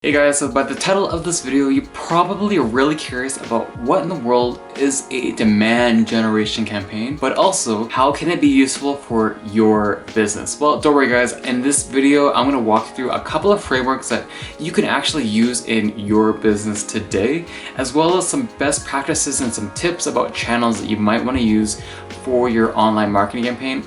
Hey guys, so by the title of this video, you probably are really curious about what in the world is a demand generation campaign, but also how can it be useful for your business? Well, don't worry guys, in this video, I'm gonna walk you through a couple of frameworks that you can actually use in your business today, as well as some best practices and some tips about channels that you might wanna use for your online marketing campaign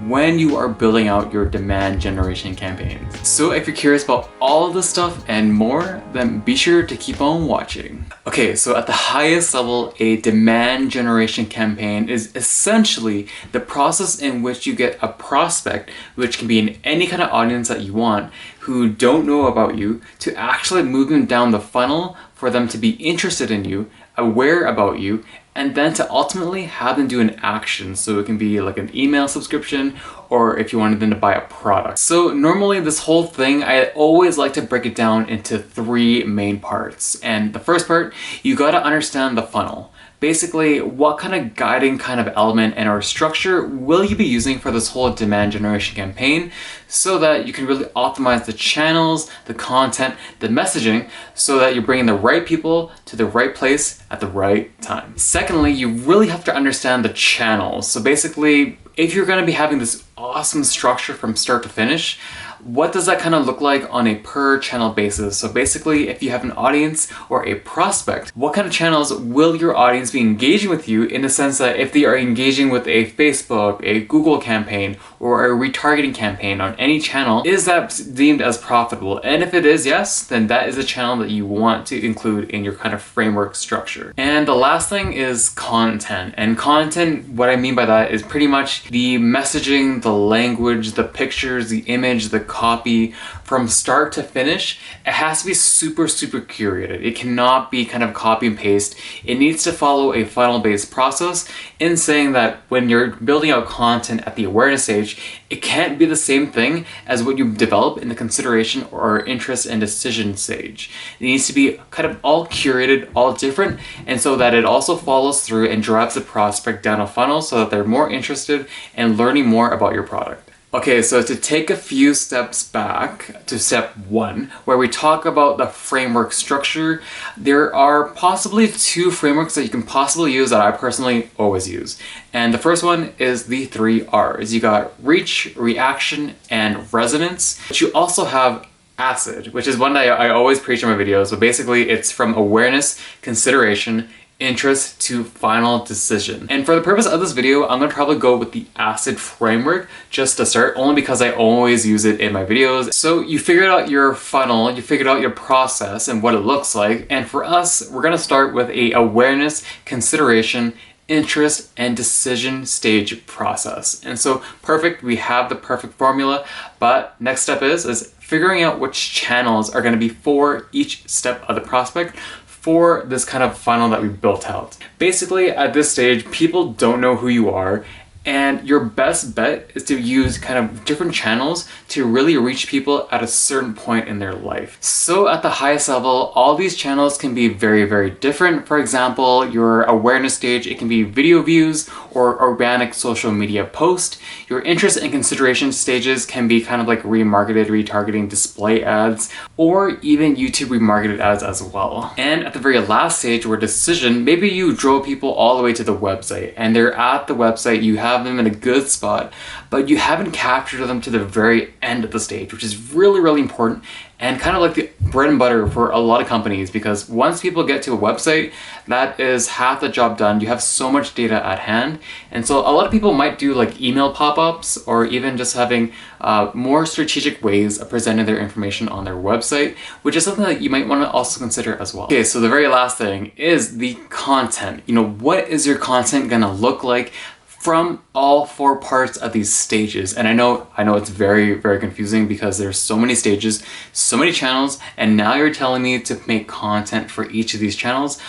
when you are building out your demand generation campaigns. So if you're curious about all of this stuff and more, then be sure to keep on watching. Okay, so at the highest level, a demand generation campaign is essentially the process in which you get a prospect, which can be in any kind of audience that you want, who don't know about you, to actually move them down the funnel for them to be interested in you, aware about you, and then to ultimately have them do an action. So it can be like an email subscription, or if you wanted them to buy a product. So normally this whole thing, I always like to break it down into three main parts. And the first part, you gotta understand the funnel. Basically, what kind of guiding kind of element and or structure will you be using for this whole demand generation campaign so that you can really optimize the channels, the content, the messaging, so that you're bringing the right people to the right place at the right time. Secondly, you really have to understand the channels. So basically, if you're gonna be having this awesome structure from start to finish, what does that kind of look like on a per channel basis? So basically, if you have an audience or a prospect, what kind of channels will your audience be engaging with you, in the sense that if they are engaging with a Facebook, a Google campaign, or a retargeting campaign on any channel, is that deemed as profitable? And if it is yes, then that is a channel that you want to include in your kind of framework structure. And the last thing is content. And content, what I mean by that is pretty much the messaging, the language, the pictures, the image, the copy, from start to finish. It has to be super curated. It cannot be kind of copy and paste. It needs to follow a funnel based process, in saying that when you're building out content at the awareness stage, it can't be the same thing as what you develop in the consideration or interest and decision stage. It needs to be kind of all curated, all different, and so that it also follows through and drives the prospect down a funnel so that they're more interested in learning more about your product. Okay, so to take a few steps back to step one, where we talk about the framework structure, there are possibly two frameworks that you can possibly use that I personally always use. And the first one is the 3 R's. You got reach, reaction, and resonance. But you also have ACID, which is one that I always preach in my videos. But basically, it's from awareness, consideration, interest to final decision. And for the purpose of this video, I'm gonna probably go with the ACID framework just to start, only because I always use it in my videos. So you figured out your funnel, you figured out your process and what it looks like. And for us, we're gonna start with a awareness, consideration, interest, and decision stage process. And so perfect, we have the perfect formula, but next step is figuring out which channels are gonna be for each step of the prospect for this kind of funnel that we built out. Basically, at this stage, people don't know who you are, and your best bet is to use kind of different channels to really reach people at a certain point in their life. So at the highest level, all these channels can be very different. For example, your awareness stage, it can be video views or organic social media post. Your interest and consideration stages can be kind of like remarketed, retargeting, display ads, or even YouTube remarketed ads as well. And at the very last stage, where decision, maybe you drove people all the way to the website and they're at the website, you have them in a good spot, but you haven't captured them to the very end of the stage, which is really important and kind of like the bread and butter for a lot of companies, because once people get to a website, that is half the job done. You have so much data at hand. And so a lot of people might do like email pop-ups, or even just having more strategic ways of presenting their information on their website, which is something that you might want to also consider as well. Okay, so the very last thing is the content. You know, what is your content gonna look like from all 4 parts of these stages? And I know it's very confusing, because there's so many stages, so many channels, and now you're telling me to make content for each of these channels.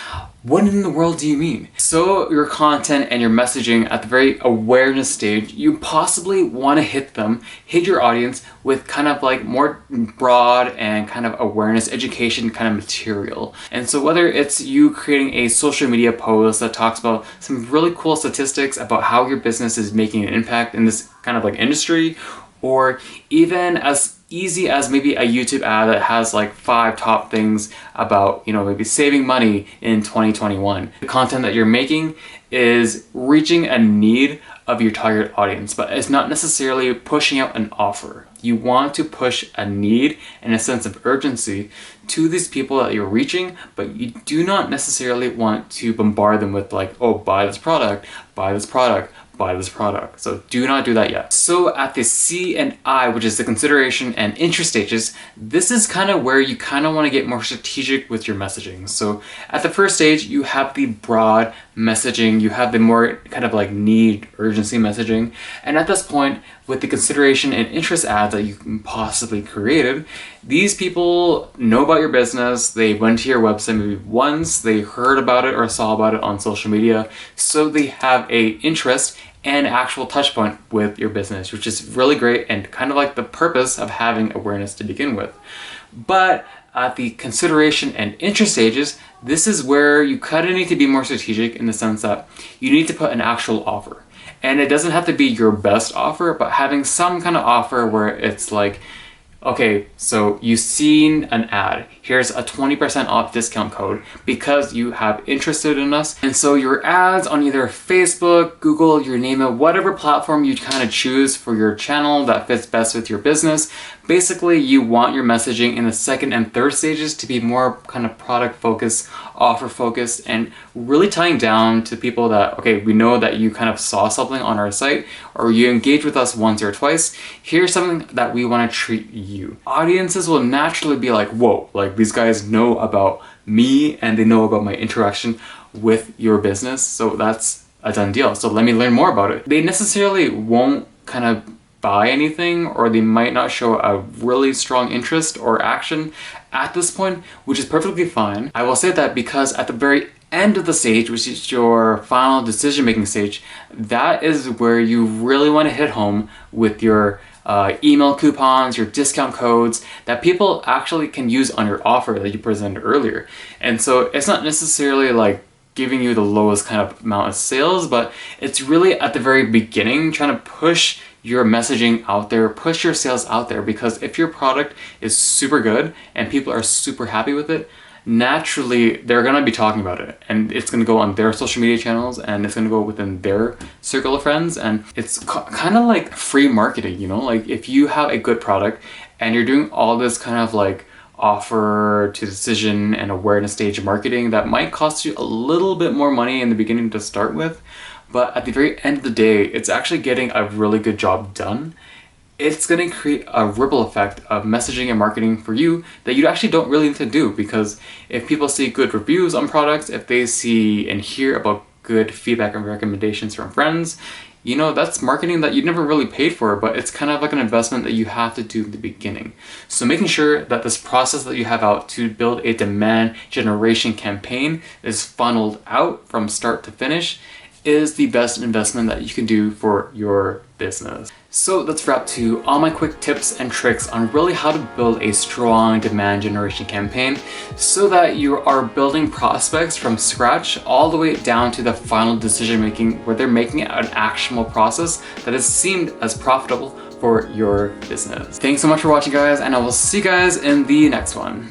What in the world do you mean? So your content and your messaging at the very awareness stage, you possibly want to hit your audience with kind of like more broad and kind of awareness education kind of material. And so whether it's you creating a social media post that talks about some really cool statistics about how your business is making an impact in this kind of like industry, or even as easy as maybe a YouTube ad that has like 5 top things about, maybe saving money in 2021. The content that you're making is reaching a need of your target audience, but it's not necessarily pushing out an offer. You want to push a need and a sense of urgency to these people that you're reaching, but you do not necessarily want to bombard them with like, oh, buy this product, buy this product, buy this product. So do not do that yet. So at the C and I, which is the consideration and interest stages, this is kind of where you kind of want to get more strategic with your messaging. So at the first stage, you have the broad messaging, you have the more kind of like need, urgency messaging. And at this point, with the consideration and interest ads that you can possibly created, these people know about your business, they went to your website maybe once, they heard about it or saw about it on social media, so they have a interest and actual touch point with your business, which is really great and kind of like the purpose of having awareness to begin with. But at the consideration and interest stages, this is where you kind of need to be more strategic in the sense that you need to put an actual offer. And it doesn't have to be your best offer, but having some kind of offer where it's like, okay, so you've seen an ad. Here's a 20% off discount code because you have interested in us. And so your ads on either Facebook, Google, you name it, whatever platform you kind of choose for your channel that fits best with your business. Basically, you want your messaging in the second and third stages to be more kind of product focused, offer focused, and really tying down to people that, okay, we know that you kind of saw something on our site or you engaged with us once or twice. Here's something that we want to treat you. Audiences will naturally be like, whoa, like these guys know about me and they know about my interaction with your business. So that's a done deal. So let me learn more about it. They necessarily won't kind of buy anything, or they might not show a really strong interest or action at this point, which is perfectly fine. I will say that because at the very end of the stage, which is your final decision-making stage, that is where you really want to hit home with your email coupons, your discount codes that people actually can use on your offer that you presented earlier. And so it's not necessarily like giving you the lowest kind of amount of sales, but it's really at the very beginning trying to push your messaging out there, push your sales out there, because if your product is super good and people are super happy with it, naturally they're gonna be talking about it and it's gonna go on their social media channels and it's gonna go within their circle of friends, and it's kind of like free marketing, like if you have a good product and you're doing all this kind of like offer to decision and awareness stage marketing that might cost you a little bit more money in the beginning to start with, but at the very end of the day, it's actually getting a really good job done. It's going to create a ripple effect of messaging and marketing for you that you actually don't really need to do, because if people see good reviews on products, if they see and hear about good feedback and recommendations from friends, that's marketing that you never really paid for, but it's kind of like an investment that you have to do in the beginning. So making sure that this process that you have out to build a demand generation campaign is funneled out from start to finish is the best investment that you can do for your business. So that's wrap to all my quick tips and tricks on really how to build a strong demand generation campaign so that you are building prospects from scratch all the way down to the final decision making where they're making it an actionable process that is seemed as profitable for your business. Thanks so much for watching, guys, and I will see you guys in the next one.